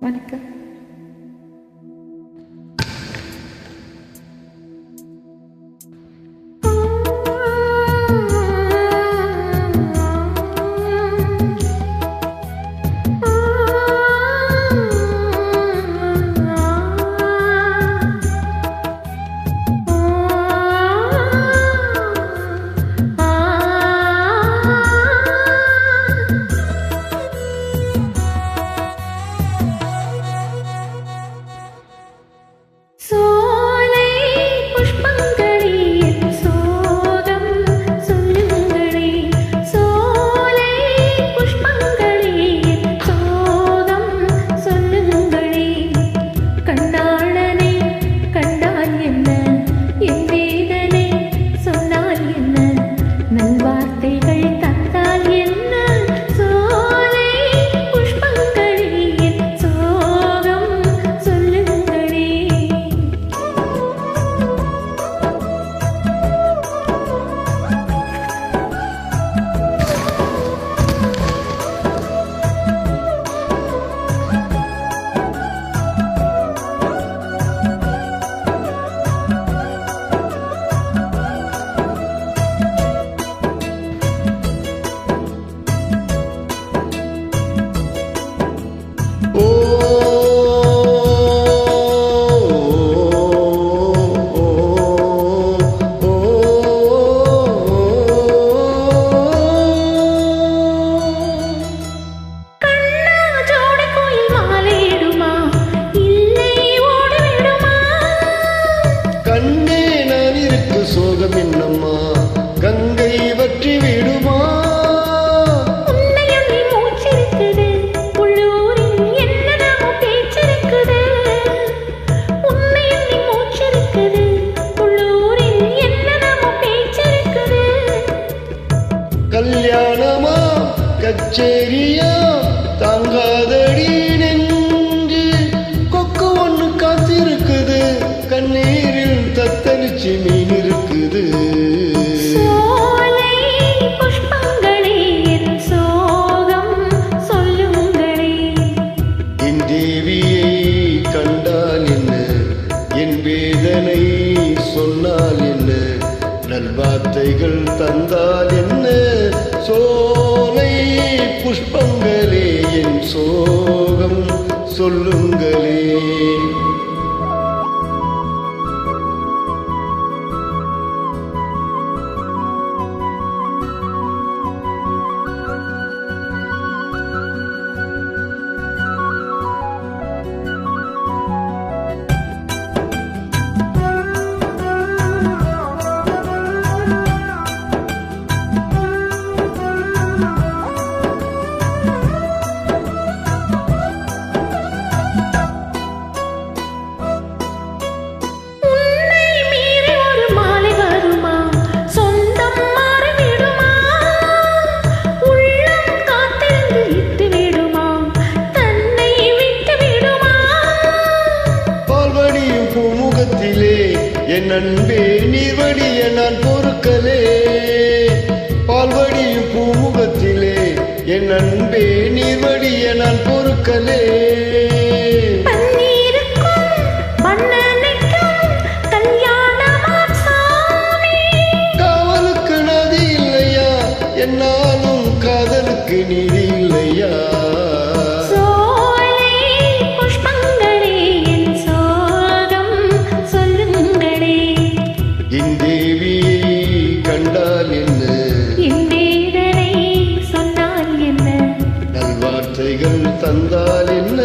வணக்கம். என்னம்மா கங்கை வற்றி விடுமா? உன்னை அள்ளி மூச்சிருக்குது உள்ளூரில் என்னென்னமோ பேச்சிருக்குது. உன்னை அள்ளி மூச்சிருக்குது உள்ளூரில் என்னென்னமோ பேச்சிருக்குது. கல்யாணமா கச்சேரியா தாங்காதடி நெஞ்சு கொக்கு ஒண்ணு காத்திருக்குது. கண்ணீரில் தத்தளிச்சு மீன் இருக்குது. சோலை புஷ்பங்களே என் சோகம் சொல்லுங்களே. என் தேவியை கண்டால் என்ன, என் வேதனை சொன்னால் என்ன, நல்வார்த்தைகள் தந்தால் என்ன? சோலை புஷ்பங்களே என் சோகம் சொல்லுங்களே. என் அன்பே நீர்வடிய நான் பொறுக்கலே, பால்வடியும் பூமுகத்திலே. என் அன்பே நீர்வடிய நான் பொறுக்கலே. காவலுக்கு நதி இல்லையா, என்னாலும் காதலுக்கு நீதி இல்லையா? என் தேவியை கண்டால் என்ன, என் வேதனை சொன்னால் என்ன, நல்வார்த்தைகள் தந்தால் என்ன?